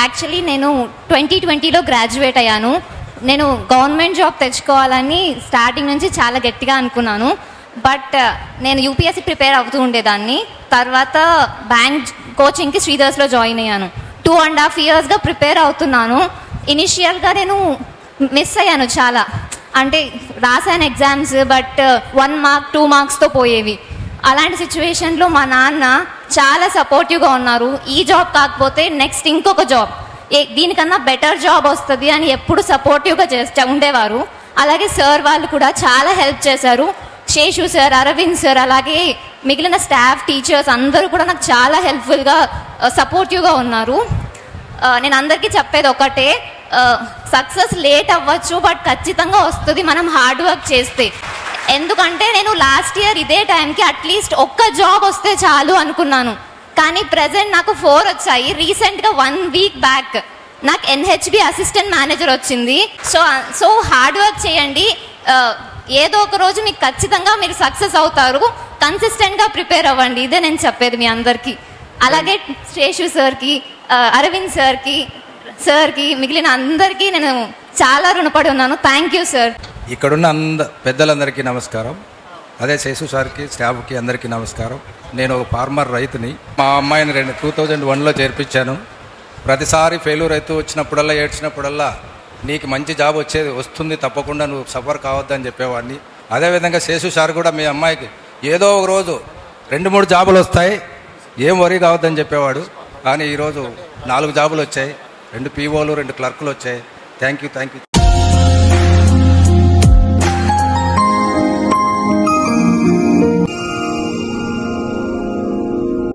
Actually నేను 2020లో graduate అయ్యాను. నేను గవర్నమెంట్ జాబ్ తెచ్చుకోవాలని స్టార్టింగ్ నుంచి చాలా గట్టిగా అనుకున్నాను. బట్ నేను యూపీఎస్సీ ప్రిపేర్ అవుతూ ఉండేదాన్ని. తర్వాత బ్యాంక్ కోచింగ్కి శ్రీధర్స్లో జాయిన్ అయ్యాను. 2.5 yearsగా ప్రిపేర్ అవుతున్నాను. ఇనిషియల్గా నేను మిస్ అయ్యాను చాలా, అంటే రాసాను ఎగ్జామ్స్, బట్ 1 mark 2 marksతో పోయేవి. అలాంటి సిచ్యువేషన్లో మా నాన్న చాలా సపోర్టివ్గా ఉన్నారు. ఈ జాబ్ కాకపోతే నెక్స్ట్ ఇంకొక జాబ్, దీనికన్నా బెటర్ జాబ్ వస్తుంది అని ఎప్పుడు సపోర్టివ్గా ఉండేవారు. అలాగే సార్ వాళ్ళు కూడా చాలా హెల్ప్ చేశారు. శేషు సార్, అరవింద్ సార్, అలాగే మిగిలిన స్టాఫ్, టీచర్స్ అందరూ కూడా నాకు చాలా హెల్ప్ఫుల్గా సపోర్టివ్గా ఉన్నారు. నేను అందరికీ చెప్పేది ఒకటే, సక్సెస్ లేట్ అవ్వచ్చు, బట్ ఖచ్చితంగా వస్తుంది మనం హార్డ్ వర్క్ చేస్తే. ఎందుకంటే నేను లాస్ట్ ఇయర్ ఇదే టైంకి అట్లీస్ట్ ఒక్క జాబ్ వస్తే చాలు అనుకున్నాను, కానీ ప్రజెంట్ నాకు 4 వచ్చాయి. రీసెంట్గా 1 week బ్యాక్ నాకు NHB అసిస్టెంట్ మేనేజర్ వచ్చింది. సో హార్డ్ వర్క్ చేయండి, ఏదో ఒక రోజు మీకు ఖచ్చితంగా మీరు సక్సెస్ అవుతారు. కన్సిస్టెంట్గా ప్రిపేర్ అవ్వండి, ఇదే నేను చెప్పేది మీ అందరికీ. అలాగే శేషు సార్కి, అరవింద్ సార్కి మిగిలిన అందరికీ నేను చాలా రుణపడి ఉన్నాను. Thank you sir. ఇక్కడున్న పెద్దలందరికీ నమస్కారం. అదే శేషు సార్కి, స్టాఫ్కి అందరికీ నమస్కారం. నేను ఒక ఫార్మర్ రైతుని. మా అమ్మాయిని 2001లో చేర్పించాను. ప్రతిసారి ఫెయిల్యూర్ అవుతూ వచ్చినప్పుడల్లా, ఏడ్చినప్పుడల్లా నీకు మంచి జాబ్ వస్తుంది, తప్పకుండా నువ్వు సఫర్ కావద్దని చెప్పేవాడిని. అదేవిధంగా శేషు సార్ కూడా మీ అమ్మాయికి ఏదో ఒక రోజు 2-3 జాబులు వస్తాయి, ఏం వరీ కావద్దని చెప్పేవాడు. కానీ ఈరోజు 4 జాబులు వచ్చాయి, 2 POలు 2 క్లర్కులు వచ్చాయి. Thank you.